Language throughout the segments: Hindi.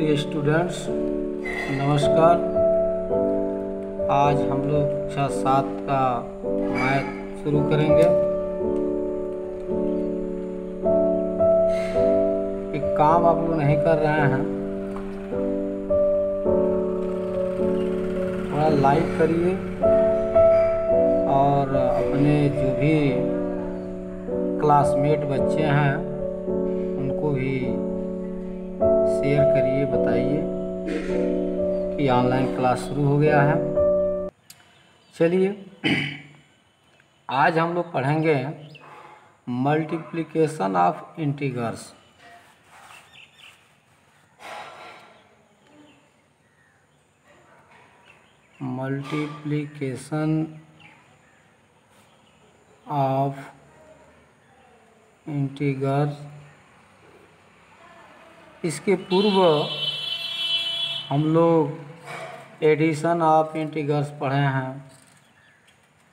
डियर स्टूडेंट्स, नमस्कार। आज हम लोग कक्षा 7 का मैथ शुरू करेंगे। एक काम आप लोग नहीं कर रहे हैं, थोड़ा लाइक करिए और अपने जो भी क्लासमेट बच्चे हैं उनको भी शेयर करिए, बताइए कि ऑनलाइन क्लास शुरू हो गया है। चलिए, आज हम लोग पढ़ेंगे multiplication of integers. Multiplication of integers. इसके पूर्व हम लोग एडिशन ऑफ इंटीगर्स पढ़े हैं,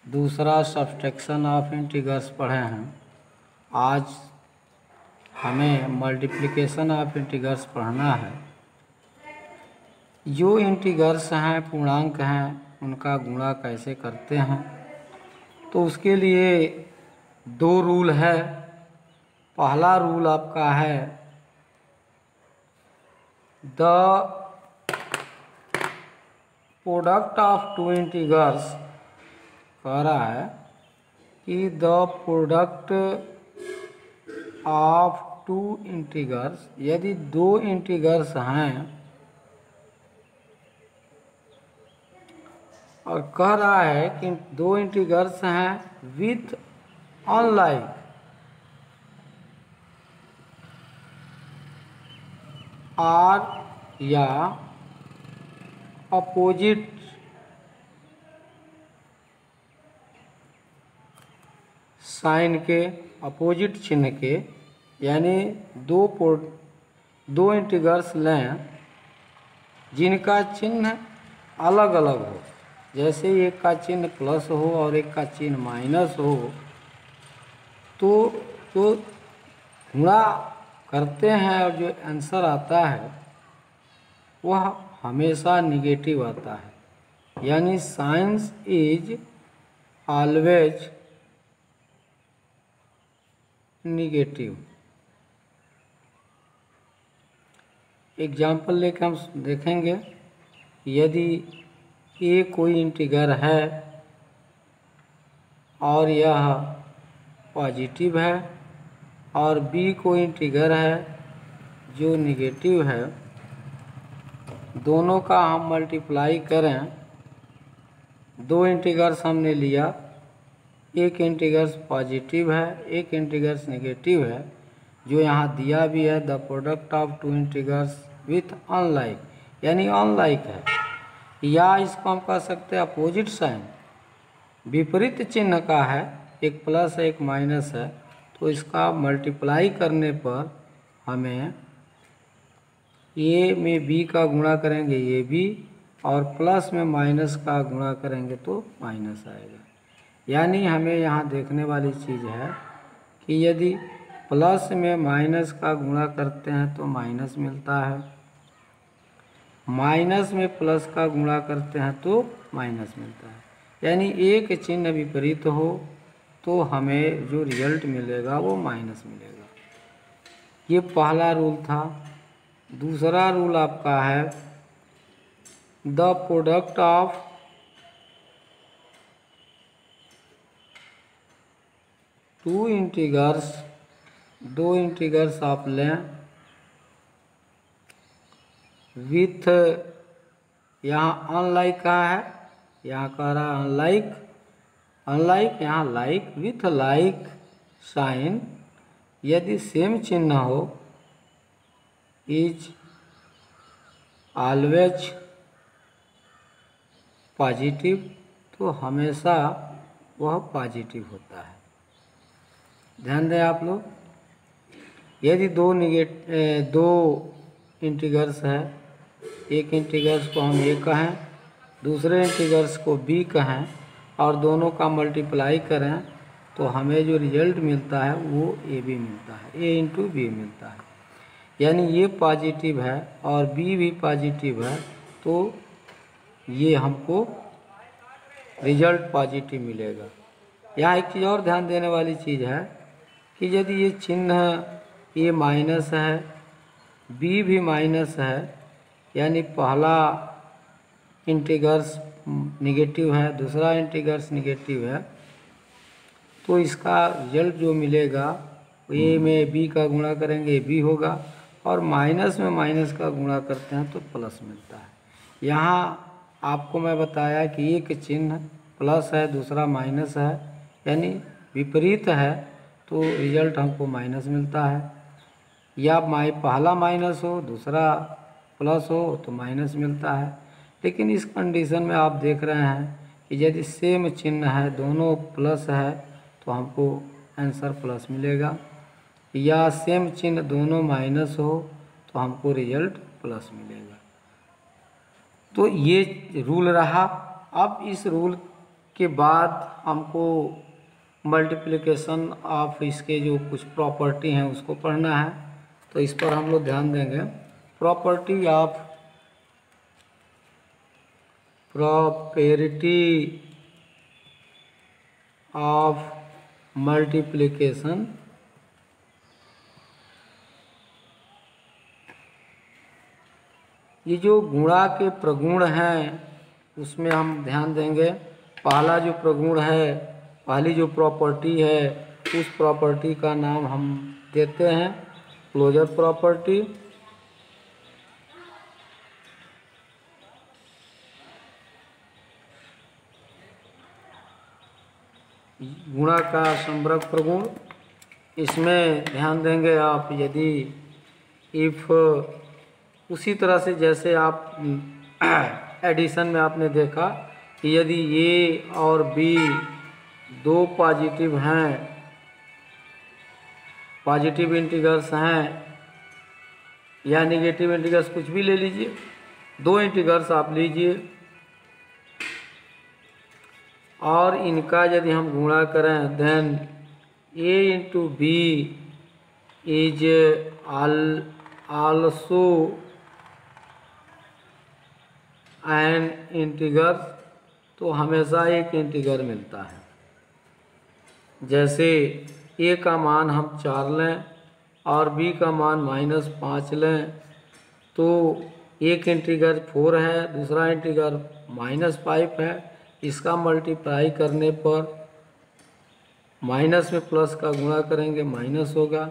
दूसरा सब्सट्रैक्शन ऑफ इंटीगर्स पढ़े हैं। आज हमें मल्टीप्लिकेशन ऑफ इंटीगर्स पढ़ना है। जो इंटीगर्स हैं, पूर्णांक हैं, उनका गुणा कैसे करते हैं, तो उसके लिए दो रूल है। पहला रूल आपका है the product of two integers. कह रहा है कि the product of two integers, यदि दो इंटीगर्स हैं और कह रहा है कि दो इंटीगर्स हैं विथ अनलाइक आर या अपोजिट साइन के, अपोजिट चिन्ह के, यानी दो इंटीगर्स लें जिनका चिन्ह अलग अलग हो। जैसे एक का चिन्ह प्लस हो और एक का चिन्ह माइनस हो, तो जो गुणा करते हैं और जो आंसर आता है वह हमेशा निगेटिव आता है, यानी science is always negative. Example लेकर हम देखेंगे। यदि ए कोई इंटीगर है और यह पॉजिटिव है और बी कोई इंटीगर है जो निगेटिव है, दोनों का हम मल्टीप्लाई करें। दो इंटीगर्स हमने लिया, एक इंटीगर्स पॉजिटिव है, एक इंटीगर्स निगेटिव है, जो यहाँ दिया भी है the product of two integers with unlike, यानी अनलाइक है। या इसको हम कह सकते हैं अपोजिट साइन, विपरीत चिन्ह का है, एक प्लस है एक माइनस है, तो इसका मल्टीप्लाई करने पर हमें ए में बी का गुणा करेंगे ए बी, और प्लस में माइनस का गुणा करेंगे तो माइनस आएगा। यानी हमें यहाँ देखने वाली चीज़ है कि यदि प्लस में माइनस का गुणा करते हैं तो माइनस मिलता है, माइनस में प्लस का गुणा करते हैं तो माइनस मिलता है। यानी एक चिन्ह विपरीत हो तो हमें जो रिजल्ट मिलेगा वो माइनस मिलेगा। ये पहला रूल था। दूसरा रूल आपका है the product of two integers. दो इंटीगर्स आप लें विथ, यहाँ अनलाइक का है, यहाँ कह रहा है अनलाइक, अनलाइक यहाँ लाइक, विथ लाइक साइन। यदि सेम चिन्ह हो, इज ऑलवेज पॉजिटिव, तो हमेशा वह पॉजिटिव होता है। ध्यान दें आप लोग। यदि दो इंटीगर्स है, एक इंटीगर्स को हम ए कहें, दूसरे इंटीगर्स को बी कहें, और दोनों का मल्टीप्लाई करें तो हमें जो रिजल्ट मिलता है वो ए बी मिलता है, ए इंटू बी मिलता है। यानी ये पॉजिटिव है और बी भी पॉजिटिव है, तो ये हमको रिजल्ट पॉजिटिव मिलेगा। यहाँ एक चीज़ और ध्यान देने वाली चीज़ है कि यदि ये चिन्ह ये माइनस है, बी भी माइनस है, यानी पहला इंटीग्रल्स निगेटिव है, दूसरा इंटीग्रल्स निगेटिव है, तो इसका रिजल्ट जो मिलेगा ए में बी का गुणा करेंगे बी होगा, और माइनस में माइनस का गुणा करते हैं तो प्लस मिलता है। यहाँ आपको मैं बताया कि एक चिन्ह प्लस है, दूसरा माइनस है, यानी विपरीत है, तो रिजल्ट हमको माइनस मिलता है। या पहला माइनस हो दूसरा प्लस हो तो माइनस मिलता है। लेकिन इस कंडीशन में आप देख रहे हैं कि यदि सेम चिन्ह है, दोनों प्लस है, तो हमको आंसर प्लस मिलेगा, या सेम चिन्ह दोनों माइनस हो तो हमको रिजल्ट प्लस मिलेगा। तो ये रूल रहा। अब इस रूल के बाद हमको मल्टीप्लिकेशन ऑफ इसके जो कुछ प्रॉपर्टी हैं उसको पढ़ना है, तो इस पर हम लोग ध्यान देंगे। Property of multiplication. ये जो गुणा के प्रगुण हैं उसमें हम ध्यान देंगे। पहला जो प्रगुण है, पहली जो प्रॉपर्टी है, उस प्रॉपर्टी का नाम हम देते हैं क्लोजर प्रॉपर्टी। गुणा का संवर्ग प्रगुण, इसमें ध्यान देंगे आप, यदि इफ उसी तरह से जैसे आप एडिशन में आपने देखा कि यदि ए और बी दो पॉजिटिव हैं, पॉजिटिव इंटीग्रल्स हैं, या नेगेटिव इंटीग्रल्स कुछ भी ले लीजिए, दो इंटीग्रल्स आप लीजिए और इनका यदि हम गुणा करें, then a into B is also an integral, तो हमेशा एक इंटीग्रल मिलता है। जैसे a का मान हम 4 लें और b का मान -5 लें, तो एक इंटीग्रल 4 है, दूसरा इंटीग्रल -5 है, इसका मल्टीप्लाई करने पर माइनस में प्लस का गुणा करेंगे माइनस होगा,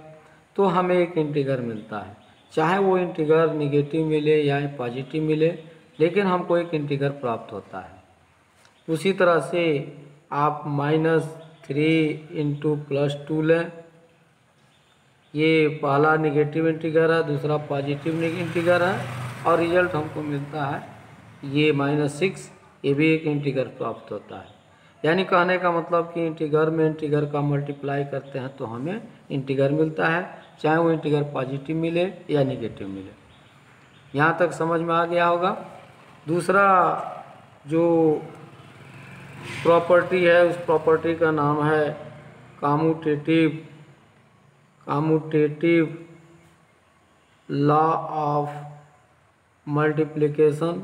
तो हमें एक इंटीग्रल मिलता है। चाहे वो इंटीग्रल निगेटिव मिले या पॉजिटिव मिले, लेकिन हमको एक इंटीग्रल प्राप्त होता है। उसी तरह से आप -3 इंटू +2 लें, ये पहला निगेटिव इंटीग्रल है, दूसरा पॉजिटिव इंटीग्रल है, और रिजल्ट हमको मिलता है ये -6, ये भी एक इंटीग्रल प्राप्त होता है। यानी कहने का मतलब कि इंटीग्रल में इंटीग्रल का मल्टीप्लाई करते हैं तो हमें इंटीग्रल मिलता है, चाहे वो इंटीग्रल पॉजिटिव मिले या निगेटिव मिले। यहाँ तक समझ में आ गया होगा। दूसरा जो प्रॉपर्टी है, उस प्रॉपर्टी का नाम है कम्यूटेटिव लॉ ऑफ मल्टीप्लिकेशन।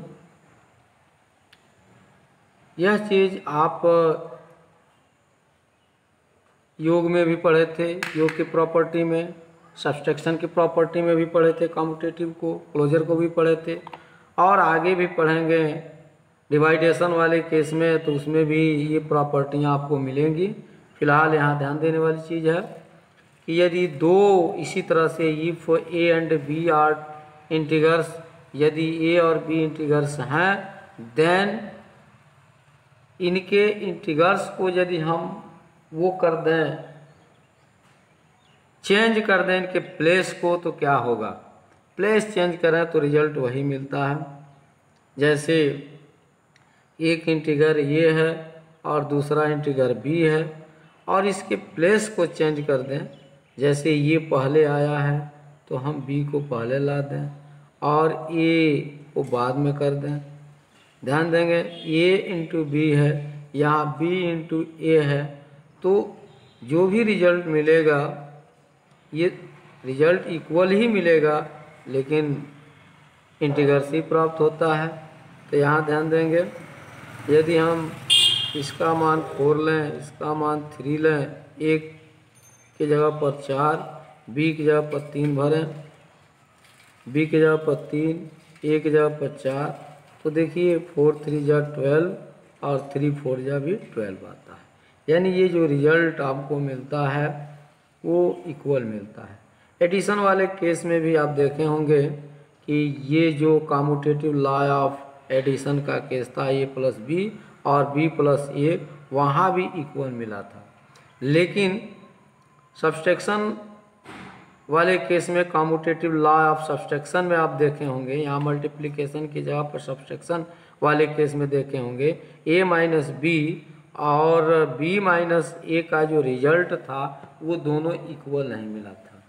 यह चीज़ आप योग में भी पढ़े थे, योग की प्रॉपर्टी में, सब्सट्रैक्शन की प्रॉपर्टी में भी पढ़े थे, कम्यूटेटिव को, क्लोजर को भी पढ़े थे, और आगे भी पढ़ेंगे डिवाइडेशन वाले केस में, तो उसमें भी ये प्रॉपर्टियाँ आपको मिलेंगी। फिलहाल यहाँ ध्यान देने वाली चीज़ है कि यदि दो इसी तरह से if A and B are integrals, यदि ए और बी इंटीग्रल्स हैं, देन इनके इंटीग्रल्स को यदि हम वो कर दें, चेंज कर दें इनके प्लेस को, तो क्या होगा? प्लेस चेंज करें तो रिजल्ट वही मिलता है। जैसे एक इंटीग्रल ये है और दूसरा इंटीग्रल बी है, और इसके प्लेस को चेंज कर दें, जैसे ये पहले आया है तो हम बी को पहले ला दें और ए को बाद में कर दें। ध्यान देंगे a इंटू बी है, यहाँ b इंटू ए है, तो जो भी रिजल्ट मिलेगा ये रिजल्ट इक्वल ही मिलेगा, लेकिन इंटीग्रस ही प्राप्त होता है। तो यहाँ ध्यान देंगे, यदि हम इसका मान 4 लें, इसका मान 3 लें, एक की जगह पर 4, बी की जगह पर 3 भरें, बी की जगह पर 3, ए की जगह पर 4, तो देखिए 4 3 जा 12 और 3 4 जा भी 12 आता है। यानी ये जो रिजल्ट आपको मिलता है वो इक्वल मिलता है। एडिशन वाले केस में भी आप देखे होंगे कि ये जो कम्यूटेटिव लॉ ऑफ एडिशन का केस था, ए प्लस बी और बी प्लस ए, वहाँ भी इक्वल मिला था। लेकिन सब्सट्रैक्शन वाले केस में कम्यूटेटिव लॉ ऑफ सब्सट्रैक्शन में आप देखे होंगे, यहाँ मल्टीप्लिकेशन की जगह पर सब्सट्रैक्शन वाले केस में देखे होंगे, a माइनस बी और b माइनस ए का जो रिजल्ट था वो दोनों इक्वल नहीं मिला था।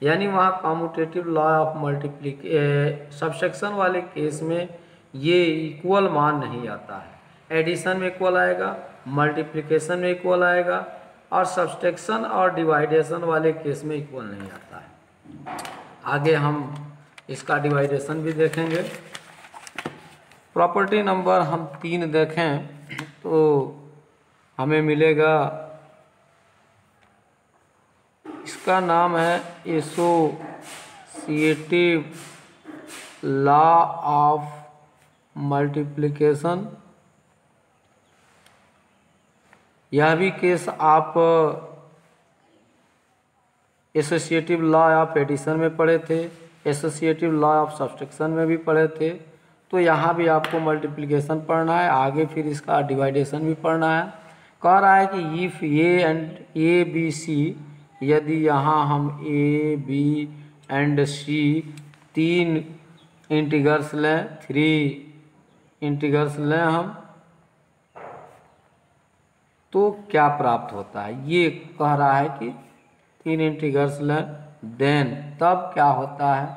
यानी वहाँ कम्यूटेटिव लॉ ऑफ सब्सट्रैक्शन वाले केस में ये इक्वल मान नहीं आता है। एडिशन में इक्वल आएगा, मल्टीप्लिकेशन में इक्वल आएगा, और सब्सट्रैक्शन और डिवाइडेशन वाले केस में इक्वल नहीं आता है। आगे हम इसका डिवाइडेशन भी देखेंगे। प्रॉपर्टी नंबर हम 3 देखें तो हमें मिलेगा, इसका नाम है एसोसिएटिव लॉ ऑफ मल्टीप्लिकेशन। यह भी केस आप एसोसिएटिव लॉ ऑफ एडिशन में पढ़े थे, एसोसिएटिव लॉ ऑफ सब्सट्रैक्शन में भी पढ़े थे। तो यहाँ भी आपको मल्टीप्लिकेशन पढ़ना है, आगे फिर इसका डिवाइडेशन भी पढ़ना है। कह रहा है कि if A and A B C, यदि यहाँ हम A B and C 3 integrals लें, 3 इंटीग्रल्स लें हम, तो क्या प्राप्त होता है। ये कह रहा है कि 3 इंटीग्रल्स लें, देन तब क्या होता है।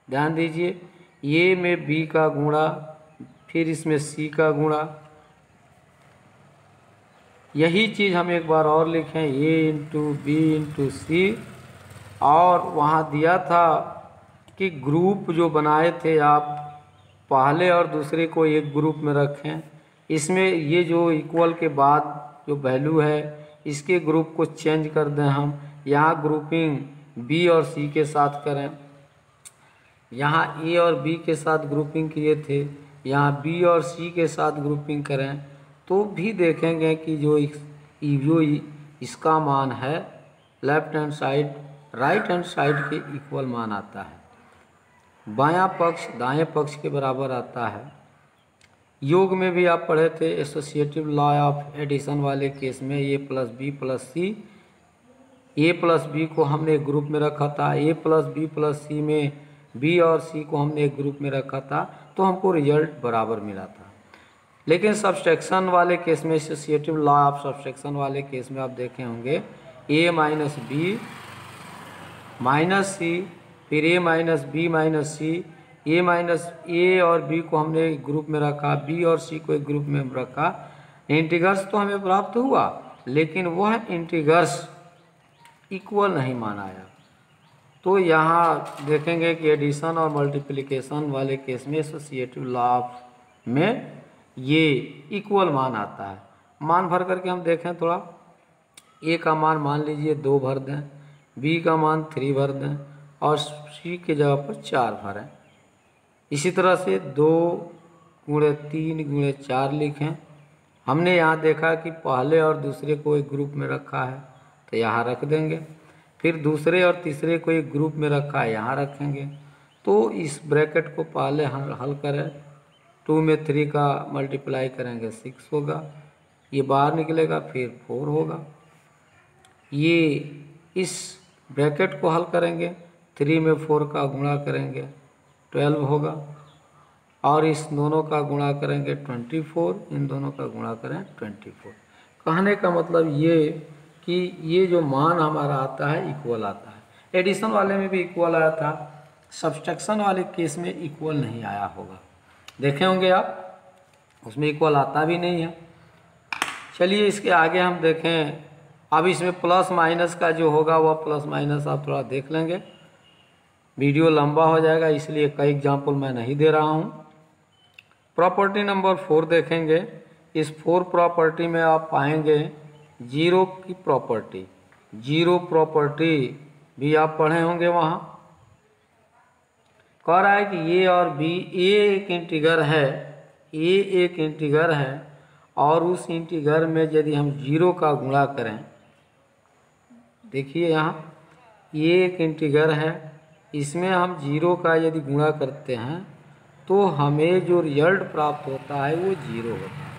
ध्यान दीजिए, ए में बी का गुणा, फिर इसमें सी का गुणा। यही चीज़ हम एक बार और लिखें, ए इंटू बी इंटू सी। और वहाँ दिया था कि ग्रुप जो बनाए थे आप, पहले और दूसरे को एक ग्रुप में रखें। इसमें ये जो इक्वल के बाद जो वैल्यू है, इसके ग्रुप को चेंज कर दें हम। यहाँ ग्रुपिंग बी और सी के साथ करें, यहाँ ए और बी के साथ ग्रुपिंग किए थे, यहाँ बी और सी के साथ ग्रुपिंग करें, तो भी देखेंगे कि जो इसका मान है left hand side right hand side के इक्वल मान आता है। बायां पक्ष दाएं पक्ष के बराबर आता है। योग में भी आप पढ़े थे एसोसिएटिव लॉ ऑफ एडिशन वाले केस में, ए प्लस बी प्लस सी। ए प्लस बी को हमने एक ग्रुप में रखा था, ए प्लस बी प्लस सी में बी और सी को हमने एक ग्रुप में रखा था, तो हमको रिजल्ट बराबर मिला था। लेकिन सब्सट्रैक्शन वाले केस में, एसोसिएटिव लॉ ऑफ सब्सट्रैक्शन वाले केस में आप देखे होंगे, ए माइनस बी माइनस सी, फिर ए माइनस बी माइनस सी। ए माइनस ए और बी को हमने एक ग्रुप में रखा, बी और सी को एक ग्रुप में रखा। इंटीग्रल्स तो हमें प्राप्त हुआ, लेकिन वह इंटीग्रल्स इक्वल नहीं माना आया। तो यहाँ देखेंगे कि एडिशन और मल्टीप्लिकेशन वाले केस में एसोसिएटिव लॉ में ये इक्वल मान आता है। मान भर करके हम देखें थोड़ा, ए का मान लीजिए 2 भर दें, बी का मान 3 भर दें और सी के जगह पर 4 भरें। इसी तरह से 2 गुणे 3 गुणे 4 लिखें। हमने यहाँ देखा कि पहले और दूसरे को एक ग्रुप में रखा है, तो यहाँ रख देंगे। फिर दूसरे और तीसरे को एक ग्रुप में रखा है, यहाँ रखेंगे। तो इस ब्रैकेट को पहले हल करें, 2 में 3 का मल्टीप्लाई करेंगे 6 होगा, ये बाहर निकलेगा, फिर 4 होगा। ये इस ब्रैकेट को हल करेंगे, 3 में 4 का गुणा करेंगे 12 होगा, और इस दोनों का गुणा करेंगे 24, इन दोनों का गुणा करें 24। कहने का मतलब ये कि ये जो मान हमारा आता है इक्वल आता है। एडिशन वाले में भी इक्वल आया था, सब्सट्रैक्शन वाले केस में इक्वल नहीं आया होगा। देखे होंगे आप, उसमें इक्वल आता भी नहीं है। चलिए इसके आगे हम देखें। अब इसमें प्लस माइनस का जो होगा वह प्लस माइनस आप थोड़ा देख लेंगे। वीडियो लंबा हो जाएगा, इसलिए कई एग्जाम्पल मैं नहीं दे रहा हूँ। प्रॉपर्टी नंबर 4 देखेंगे। इस 4 प्रॉपर्टी में आप पाएंगे जीरो की प्रॉपर्टी। जीरो प्रॉपर्टी भी आप पढ़े होंगे वहाँ। कह रहा है कि ए और बी, ए एक इंटीगर है, ए एक इंटीगर है और उस इंटीगर में यदि हम जीरो का गुणा करें, देखिए यहाँ ये एक इंटीगर है, इसमें हम जीरो का यदि गुणा करते हैं तो हमें जो रिजल्ट प्राप्त होता है वो जीरो होता है।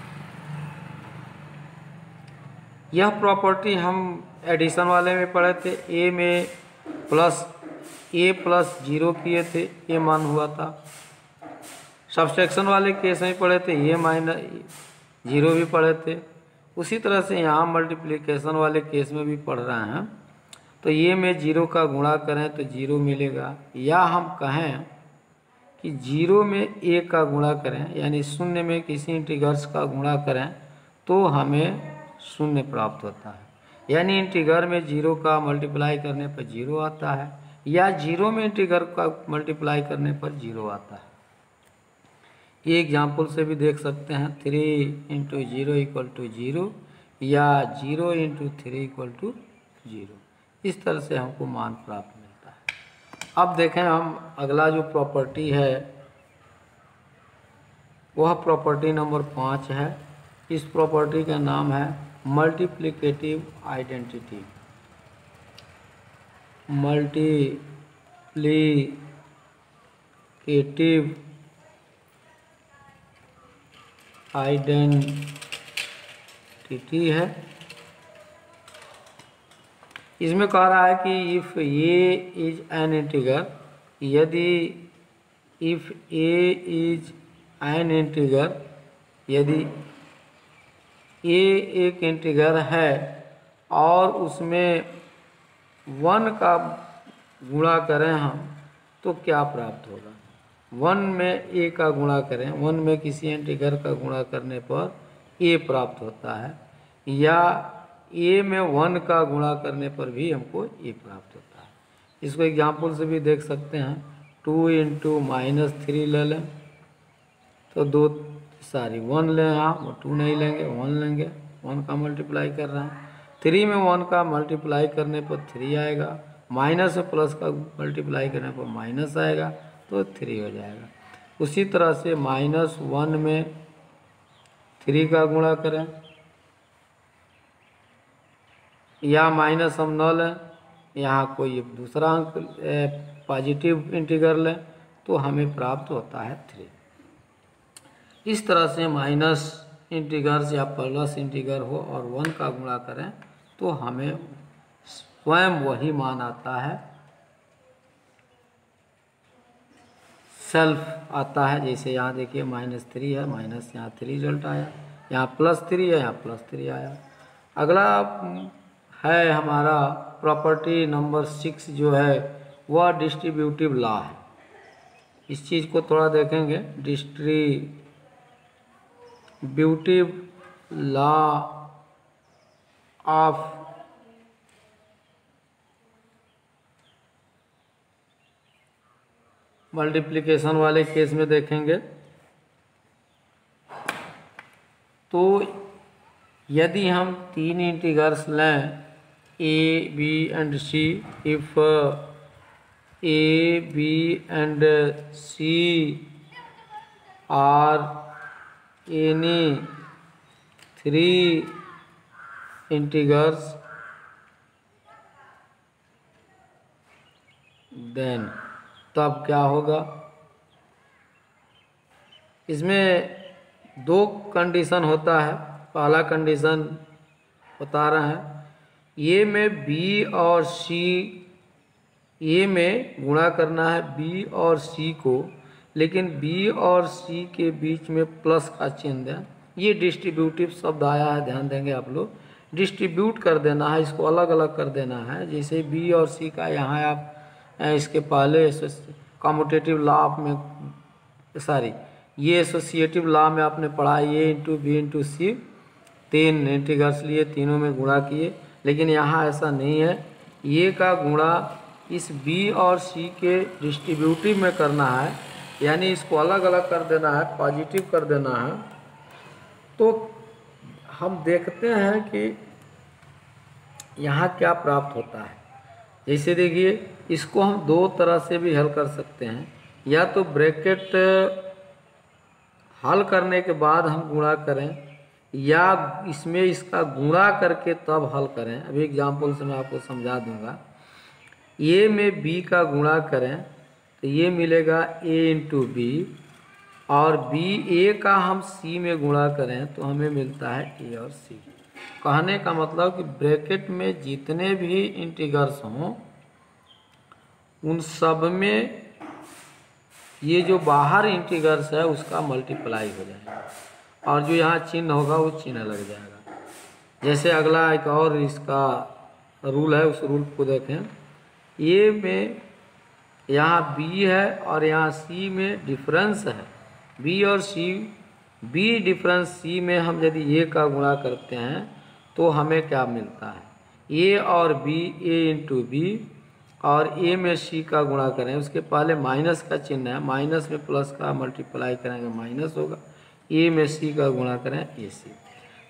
यह प्रॉपर्टी हम एडिशन वाले में पढ़े थे, ए में ए प्लस जीरो किए थे, ये मान हुआ था। सब्सट्रैक्शन वाले केस में पढ़े थे, ए माइनस जीरो भी पढ़े थे। उसी तरह से यहाँ मल्टीप्लिकेशन वाले केस में भी पढ़ रहे हैं। तो ये में जीरो का गुणा करें तो जीरो मिलेगा, या हम कहें कि जीरो में ए का गुणा करें, यानी शून्य में किसी इंटीगर्स का गुणा करें तो हमें शून्य प्राप्त होता है। यानी इंटीगर में जीरो का मल्टीप्लाई करने पर जीरो आता है, या जीरो में इंटीगर का मल्टीप्लाई करने पर जीरो आता है। ये एग्जाम्पल से भी देख सकते हैं, 3 into zero equal to zero, या 0 इंटू 3 इक्वल टू जीरो। इस तरह से हमको मान प्राप्त मिलता है। अब देखें हम अगला जो प्रॉपर्टी है वह प्रॉपर्टी नंबर 5 है। इस प्रॉपर्टी का नाम है मल्टीप्लिकेटिव आइडेंटिटी। मल्टीप्लिकेटिव आइडेंटिटी है। इसमें कह रहा है कि if A is an integer, यदि if A is an integer, यदि ए एक इंटीगर है और उसमें 1 का गुणा करें हम तो क्या प्राप्त होगा। 1 में ए का गुणा करें, 1 में किसी इंटीगर का गुणा करने पर ए प्राप्त होता है, या ए में 1 का गुणा करने पर भी हमको ए प्राप्त होता है। इसको एग्जाम्पल से भी देख सकते हैं। 2 इंटू -3 ले लें तो 1 लें, यहाँ 2 नहीं लेंगे, 1 लेंगे, 1 का मल्टीप्लाई कर रहे हैं। 3 में 1 का मल्टीप्लाई करने पर 3 आएगा, माइनस और प्लस का मल्टीप्लाई करने पर माइनस आएगा तो 3 हो जाएगा। उसी तरह से -1 में 3 का गुणा करें, या माइनस हम न लें, यहाँ कोई दूसरा अंक पॉजिटिव इंटीगर लें तो हमें प्राप्त होता है 3। इस तरह से माइनस इंटीगर्स या प्लस इंटीगर हो और 1 का गुणा करें तो हमें स्वयं वही मान आता है, सेल्फ आता है। जैसे यहाँ देखिए -3 है, माइनस यहाँ 3 रिजल्ट आया, यहाँ +3 है, यहाँ +3 आया। अगला है हमारा प्रॉपर्टी नंबर 6 जो है वह डिस्ट्रीब्यूटिव लॉ है। इस चीज़ को थोड़ा देखेंगे। डिस्ट्रीब्यूटिव लॉ ऑफ मल्टीप्लिकेशन वाले केस में देखेंगे तो यदि हम 3 इंटीगर्स लें a, b and c, if a, b and c are any 3 integers, then तब क्या होगा। इसमें 2 कंडीशन होता है। पहला कंडीशन बता रहे हैं, ए में बी और सी, ए में गुणा करना है बी और सी को, लेकिन बी और सी के बीच में प्लस का चिन्ह दें। ये डिस्ट्रीब्यूटिव शब्द आया है, ध्यान देंगे आप लोग। डिस्ट्रीब्यूट कर देना है, इसको अलग अलग कर देना है। जैसे बी और सी का यहाँ आप इसके पहले कम्यूटेटिव लॉ में ये एसोसिएटिव लॉ में आपने पढ़ा, ए इंटू बी इंटू सी, 3 इंटीगर्स लिए, तीनों में गुणा किए। लेकिन यहाँ ऐसा नहीं है, ए का गुणा इस बी और सी के डिस्ट्रीब्यूटिव में करना है, यानी इसको अलग अलग कर देना है, पॉजिटिव कर देना है, तो हम देखते हैं कि यहाँ क्या प्राप्त होता है। जैसे देखिए, इसको हम दो तरह से भी हल कर सकते हैं, या तो ब्रैकेट हल करने के बाद हम गुणा करें, या इसमें इसका गुणा करके तब हल करें। अभी एग्जाम्पल से मैं आपको समझा दूंगा। ए में बी का गुणा करें तो ये मिलेगा ए इंटू बी, और बी ए का हम सी में गुणा करें तो हमें मिलता है ए और सी। कहने का मतलब कि ब्रैकेट में जितने भी इंटीग्रल्स हों उन सब में ये जो बाहर इंटीग्रल्स है उसका मल्टीप्लाई हो जाएगा, और जो यहाँ चिन्ह होगा वो चिन्ह लग जाएगा। जैसे अगला एक और इसका रूल है, उस रूल को देखें। ए में यहाँ बी है और यहाँ सी में डिफरेंस है, बी और सी, बी डिफरेंस सी में हम यदि ए का गुणा करते हैं तो हमें क्या मिलता है, ए और बी, ए इंटू बी, और ए में सी का गुणा करें, उसके पहले माइनस का चिन्ह है, माइनस में प्लस का मल्टीप्लाई करेंगे माइनस होगा, ए में सी का गुणा करें ए सी।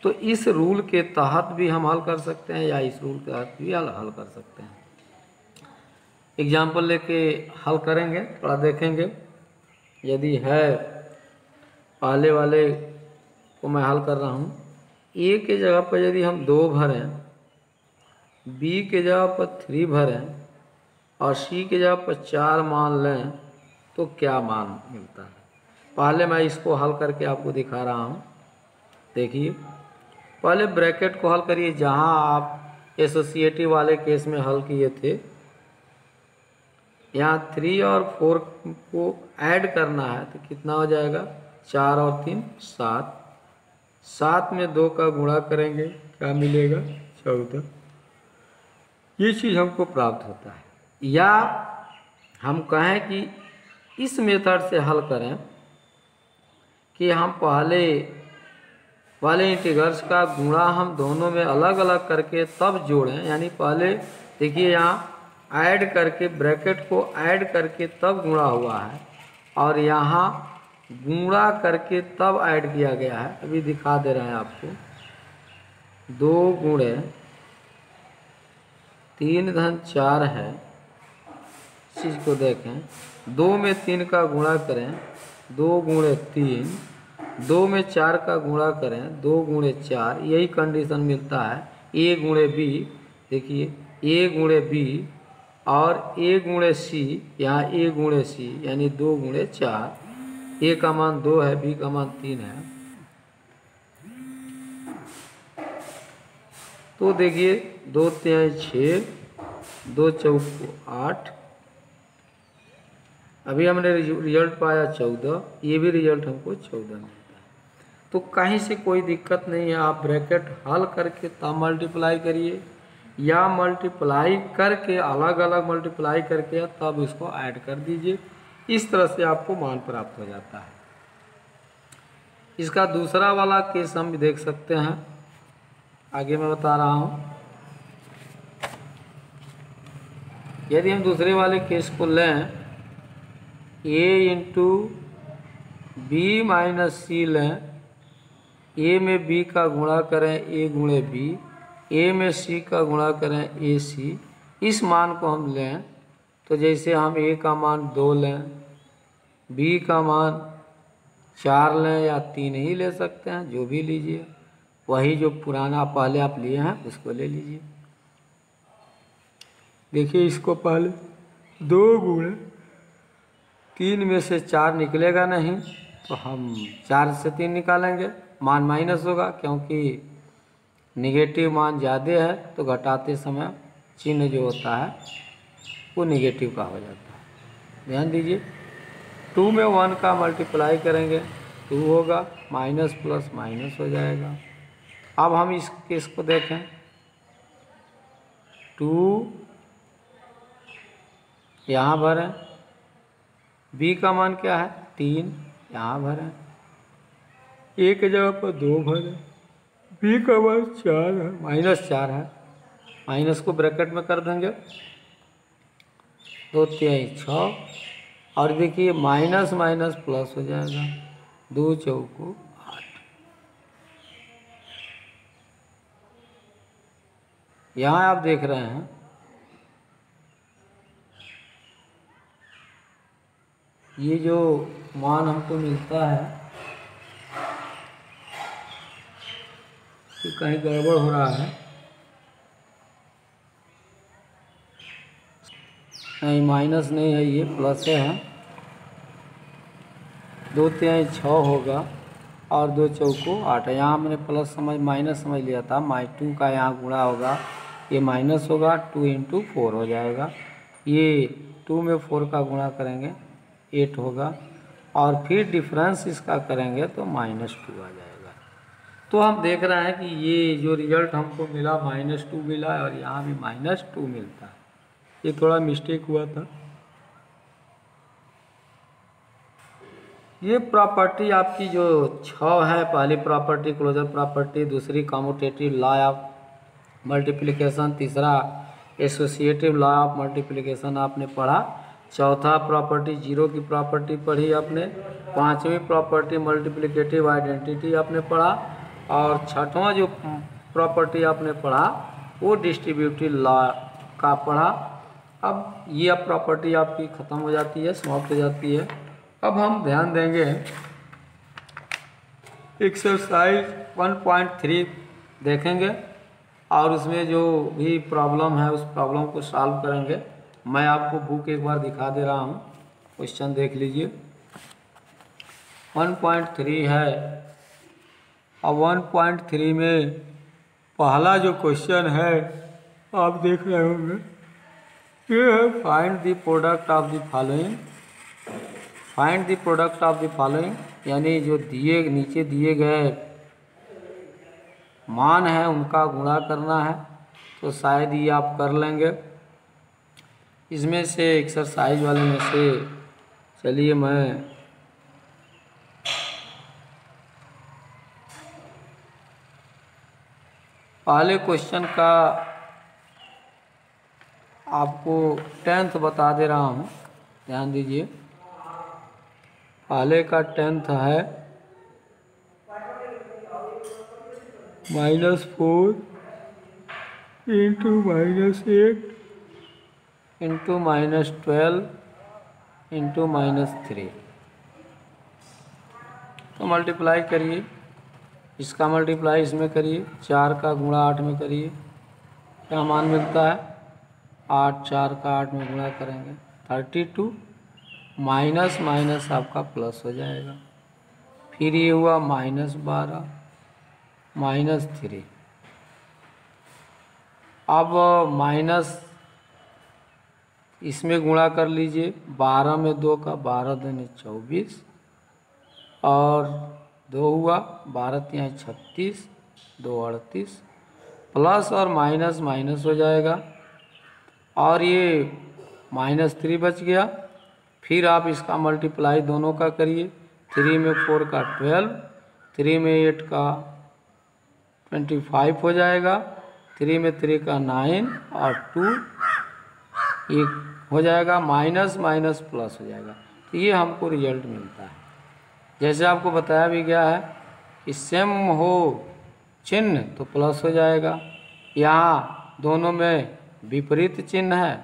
तो इस रूल के तहत भी हम हल कर सकते हैं, या इस रूल के तहत भी हल कर सकते हैं। एग्जाम्पल लेके हल करेंगे, थोड़ा देखेंगे। यदि है, पहले वाले को मैं हल कर रहा हूँ। ए के जगह पर यदि हम 2 भरें, बी के जगह पर 3 भरें और सी के जगह पर 4 मान लें तो क्या मान मिलता है। पहले मैं इसको हल करके आपको दिखा रहा हूँ। देखिए, पहले ब्रैकेट को हल करिए जहाँ आप एसोसिएटिव वाले केस में हल किए थे। यहाँ 3 और 4 को ऐड करना है तो कितना हो जाएगा, 4 और 3 7, 7 में 2 का गुणा करेंगे, क्या मिलेगा, 14। ये चीज़ हमको प्राप्त होता है। या हम कहें कि इस मेथड से हल करें कि हम पहले वाले इंटीग्रल्स का गुणा हम दोनों में अलग अलग करके तब जोड़ें। यानी पहले देखिए, यहाँ ऐड करके, ब्रैकेट को ऐड करके तब गुणा हुआ है, और यहाँ गुणा करके तब ऐड किया गया है। अभी दिखा दे रहे हैं आपको। 2 गुणे 3 धन 4 है, इस चीज़ को देखें। 2 में 3 का गुणा करें, 2 गुणे 3, 2 में 4 का गुणा करें, 2 गुणे 4, यही कंडीशन मिलता है। ए गुणे बी, देखिए ए गुणे बी और ए गुणे सी, यहाँ ए गुणे सी यानी 2 गुणे 4। ए का मान 2 है, बी का मान 3 है। तो देखिए 2 3 6, 2 4 8। अभी हमने रिजल्ट पाया 14, ये भी रिजल्ट हमको 14 मिलता है। तो कहीं से कोई दिक्कत नहीं है। आप ब्रैकेट हल करके तब मल्टीप्लाई करिए, या मल्टीप्लाई करके अलग अलग मल्टीप्लाई करके तब इसको ऐड कर दीजिए। इस तरह से आपको मान प्राप्त हो जाता है। इसका दूसरा वाला केस हम भी देख सकते हैं, आगे मैं बता रहा हूँ। यदि हम दूसरे वाले केस को लें, ए इंटू बी माइनस सी लें, ए में बी का गुणा करें ए गुणे बी, ए में सी का गुणा करें ए सी। इस मान को हम लें तो जैसे हम ए का मान 2 लें, बी का मान 4 लें या 3 ही ले सकते हैं, जो भी लीजिए। वही जो पुराना पहले आप लिए हैं उसको ले लीजिए। देखिए, इसको पहले 2 गुणे 3 में से 4 निकलेगा नहीं, तो हम 4 से 3 निकालेंगे, मान माइनस होगा, क्योंकि निगेटिव मान ज़्यादा है तो घटाते समय चिन्ह जो होता है वो निगेटिव का हो जाता है। ध्यान दीजिए, 2 में 1 का मल्टीप्लाई करेंगे 2 होगा, माइनस प्लस माइनस हो जाएगा। अब हम इस केस को देखें। 2 यहाँ भरें, बी का मान क्या है 3, यहाँ भरें, ए के जगह पर 2 भरें, बी का मान 4 है, -4 है, माइनस को ब्रैकेट में कर देंगे। 2 तिहाई 6, और देखिए माइनस माइनस प्लस हो जाएगा, 2 चौको 8। यहाँ आप देख रहे हैं ये जो मान हमको मिलता है कि कहीं गड़बड़ हो रहा है। नहीं, माइनस नहीं है, ये प्लस है। 2 तिहाई 6 होगा और 2 चौको 8 है। यहाँ मैंने प्लस समझ माइनस समझ लिया था। -2 का यहाँ गुणा होगा, ये माइनस होगा, 2 × 4 हो जाएगा। ये 2 में 4 का गुणा करेंगे 8 होगा, और फिर डिफरेंस इसका करेंगे तो -2 आ जाएगा। तो हम देख रहे हैं कि ये जो रिजल्ट हमको मिला -2 मिला है, और यहाँ भी -2 मिलता है। ये थोड़ा मिस्टेक हुआ था। ये प्रॉपर्टी आपकी जो 6 है, पहली प्रॉपर्टी क्लोजर प्रॉपर्टी, दूसरी कम्यूटेटिव लॉ ऑफ मल्टीप्लिकेशन, तीसरा एसोसिएटिव लॉ ऑफ मल्टीप्लिकेशन आपने पढ़ा, चौथा प्रॉपर्टी जीरो की प्रॉपर्टी पढ़ी आपने, पांचवी प्रॉपर्टी मल्टीप्लिकेटिव आइडेंटिटी आपने पढ़ा, और छठवां जो प्रॉपर्टी आपने पढ़ा वो डिस्ट्रीब्यूटिव लॉ का पढ़ा। अब ये प्रॉपर्टी आपकी ख़त्म हो जाती है, समाप्त हो जाती है। अब हम ध्यान देंगे एक्सरसाइज 1.3 देखेंगे, और उसमें जो भी प्रॉब्लम है उस प्रॉब्लम को सॉल्व करेंगे। मैं आपको बुक एक बार दिखा दे रहा हूँ, क्वेश्चन देख लीजिए। 1.3 है, और 1.3 में पहला जो क्वेश्चन है आप देख रहे होंगे, ये है find the product of the following. Find the product of the following, यानी जो नीचे दिए गए मान है उनका गुणा करना है। तो शायद ये आप कर लेंगे। इसमें से एक्सरसाइज वाले में से चलिए मैं पहले क्वेश्चन का आपको 10th बता दे रहा हूँ, ध्यान दीजिए। पहले का 10th है -4 × -8 × -12 × -3। तो मल्टीप्लाई करिए, इसका मल्टीप्लाई इसमें करिए, 4 का गुणा 8 में करिए, क्या मान मिलता है? 8, 4 का 8 में गुणा करेंगे 32, माइनस माइनस आपका प्लस हो जाएगा। फिर ये हुआ -12 -3। अब माइनस इसमें गुणा कर लीजिए, 12 में 2 का 12 दूनी 24, और 2 हुआ, 12 तिहाई 36, 2 38, प्लस और माइनस माइनस हो जाएगा, और ये -3 बच गया। फिर आप इसका मल्टीप्लाई दोनों का करिए, 3 में 4 का 12, 3 में 8 का 25 हो जाएगा, 3 में 3 का 9, और 2 ये हो जाएगा, माइनस माइनस प्लस हो जाएगा। तो ये हमको रिजल्ट मिलता है। जैसे आपको बताया भी गया है कि सेम हो चिन्ह तो प्लस हो जाएगा। यहाँ दोनों में विपरीत चिन्ह है,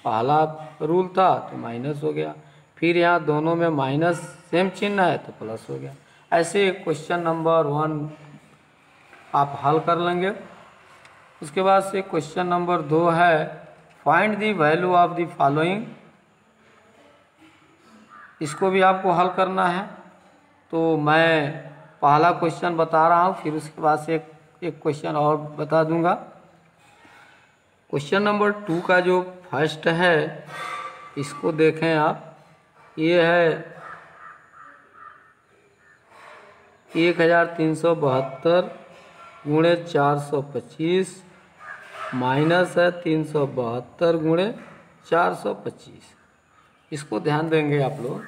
पहला रूल था तो माइनस हो गया, फिर यहाँ दोनों में माइनस सेम चिन्ह है तो प्लस हो गया। ऐसे क्वेश्चन नंबर 1 आप हल कर लेंगे। उसके बाद से क्वेश्चन नंबर 2 है find the value of the following. इसको भी आपको हल करना है। तो मैं पहला क्वेश्चन बता रहा हूँ, फिर उसके बाद से एक क्वेश्चन और बता दूंगा। क्वेश्चन नंबर 2 का जो फर्स्ट है इसको देखें आप, ये है 1372 गुणे 425 माइनस है 372 गुणे 425। इसको ध्यान देंगे आप लोग।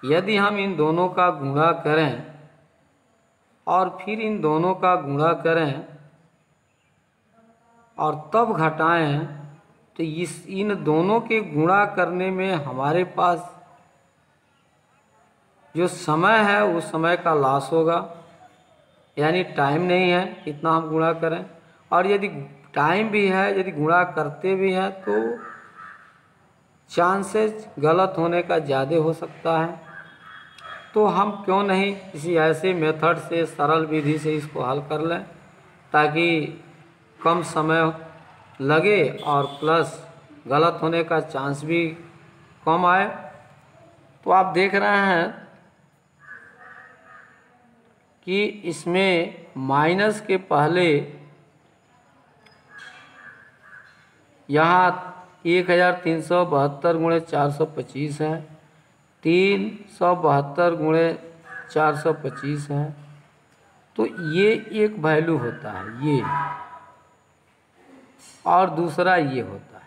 यदि हम इन दोनों का गुणा करें और फिर इन दोनों का गुणा करें और तब घटाएं तो इन दोनों के गुणा करने में हमारे पास जो समय है वो समय का लॉस होगा, यानी टाइम नहीं है इतना हम गुणा करें। और यदि टाइम भी है, यदि गुणा करते भी हैं तो चांसेस गलत होने का ज़्यादा हो सकता है। तो हम क्यों नहीं किसी ऐसे मेथड से, सरल विधि से इसको हल कर लें ताकि कम समय लगे और प्लस गलत होने का चांस भी कम आए। तो आप देख रहे हैं कि इसमें माइनस के पहले यहाँ 1372 गुणे 425 है, 372 गुणे 425 है। तो ये एक वैल्यू होता है ये, और दूसरा ये होता है।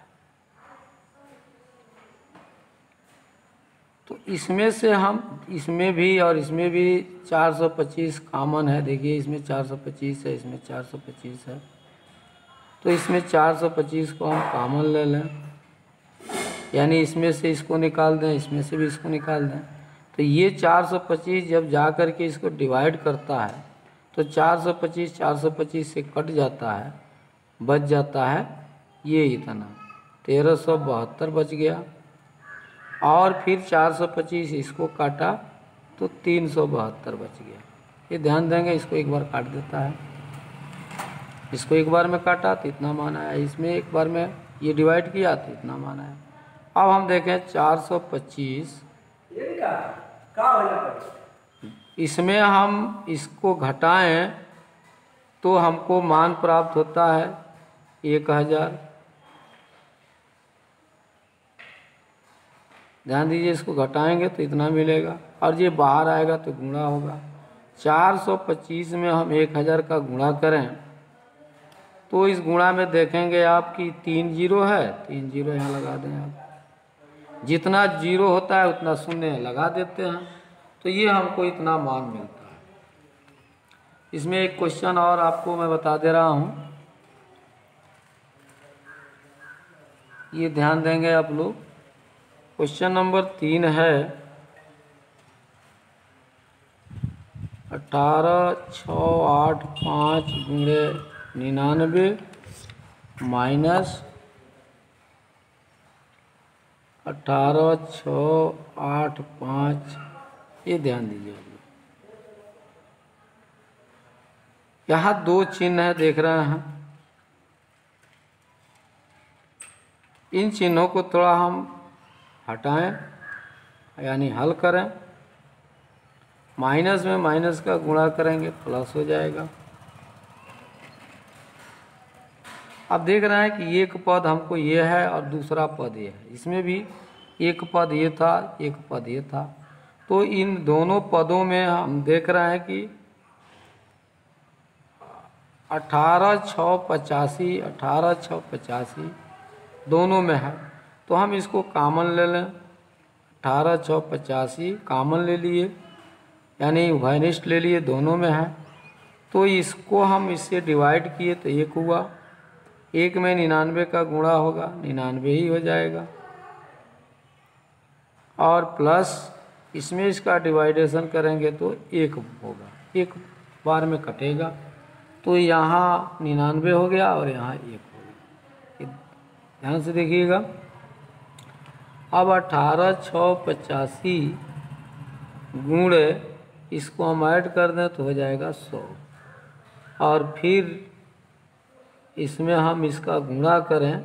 तो इसमें से हम इसमें भी और इसमें भी 425 कॉमन है। देखिए इसमें 425 है, इसमें 425 है, तो इसमें 425 को हम कॉमन ले लें, यानी इसमें से इसको निकाल दें, इसमें से भी इसको निकाल दें। तो ये 425 जब जा कर के इसको डिवाइड करता है तो 425 से कट जाता है, बच जाता है ये इतना 1372 बच गया। और फिर 425 इसको काटा तो 372 बच गया। ये ध्यान देंगे, इसको एक बार काट देता है, इसको एक बार में काटा तो इतना मान आया, इसमें एक बार में ये डिवाइड किया तो इतना मान आया। अब हम देखें 425, इसमें हम इसको घटाएं तो हमको मान प्राप्त होता है 1000। ध्यान दीजिए, इसको घटाएंगे तो इतना मिलेगा और ये बाहर आएगा तो गुणा होगा। 425 में हम 1000 का गुणा करें तो इस गुणा में देखेंगे आपकी 3 जीरो है, 3 जीरो यहाँ लगा दें आप, जितना जीरो होता है उतना शून्य लगा देते हैं तो ये हमको इतना मान मिलता है। इसमें एक क्वेश्चन और आपको मैं बता दे रहा हूँ, ये ध्यान देंगे आप लोग। क्वेश्चन नंबर 3 है 18,685 गुणे 99 माइनस 18,685। ये ध्यान दीजिए, यहाँ दो चिन्ह है देख रहे हैं, इन चिन्हों को थोड़ा हम हटाएं यानी हल करें। माइनस में माइनस का गुणा करेंगे प्लस हो जाएगा। अब देख रहे हैं कि एक पद हमको ये है और दूसरा पद ये है, इसमें भी एक पद ये था, एक पद ये था। तो इन दोनों पदों में हम देख रहे हैं कि 18,685 18,685 दोनों में है, तो हम इसको कॉमन ले लें। 18,685 कॉमन ले लिए, यानी उभयनिष्ठ ले लिए, दोनों में है। तो इसको हम इससे डिवाइड किए तो एक हुआ, एक में 99 का गुणा होगा, 99 ही हो जाएगा, और प्लस इसमें इसका डिवाइडेशन करेंगे तो एक होगा, एक बार में कटेगा, तो यहाँ 99 हो गया और यहाँ एक हो गया। ध्यान से देखिएगा। अब 18,685 गुणे इसको हम ऐड कर दें तो हो जाएगा 100, और फिर इसमें हम इसका गुणा करें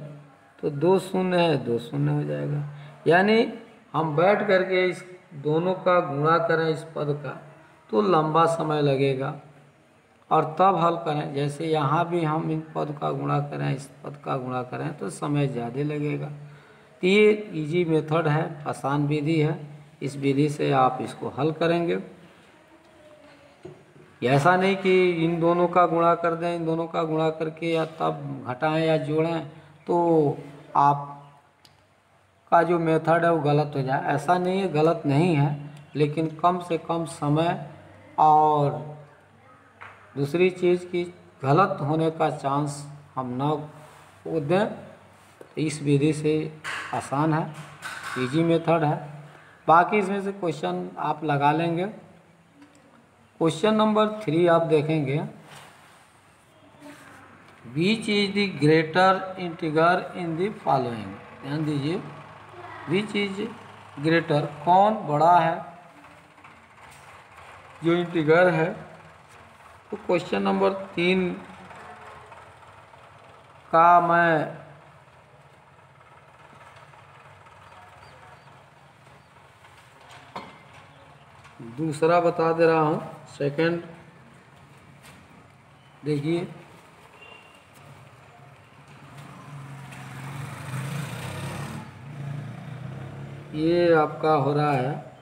तो 2 शून्य है, 2 शून्य हो जाएगा। यानी हम बैठ करके इस दोनों का गुणा करें इस पद का तो लंबा समय लगेगा, और तब हल करें। जैसे यहाँ भी हम इन पद का गुणा करें, इस पद का गुणा करें तो समय ज़्यादा लगेगा। तो ये इजी मेथड है, आसान विधि है, इस विधि से आप इसको हल करेंगे। ऐसा नहीं कि इन दोनों का गुणा कर दें, इन दोनों का गुणा करके या तब घटाएं या जोड़ें तो आप का जो मेथड है वो गलत हो जाए। ऐसा नहीं है, गलत नहीं है, लेकिन कम से कम समय और दूसरी चीज़ की गलत होने का चांस हम ना दें। इस विधि से आसान है, इजी मेथड है। बाकी इसमें से क्वेश्चन आप लगा लेंगे। क्वेश्चन नंबर 3 आप देखेंगे, which is the greater integer in the following. ध्यान दीजिए, विच इज ग्रेटर, कौन बड़ा है जो इंटीगर है। तो क्वेश्चन नंबर 3 का मैं दूसरा बता दे रहा हूँ, सेकंड देखिए। ये आपका हो रहा है,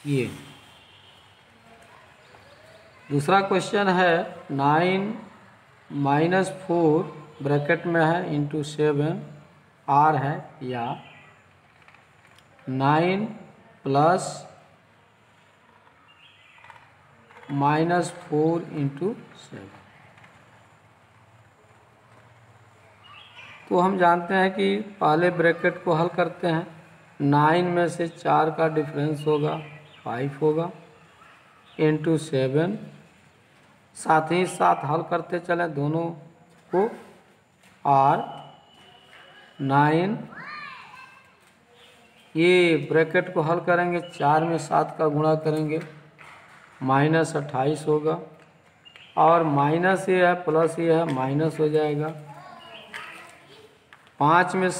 ये दूसरा क्वेश्चन है 9 - 4 ब्रैकेट में है इंटू 7 r है, या 9 + -4 इंटू 7। तो हम जानते हैं कि पहले ब्रैकेट को हल करते हैं, 9 में से 4 का डिफरेंस होगा 5 होगा, इंटू 7, साथ ही साथ हल करते चले दोनों को, और 9, ये ब्रैकेट को हल करेंगे, 4 में 7 का गुणा करेंगे, -28 होगा, और माइनस ये है प्लस ये है माइनस हो जाएगा, 5 में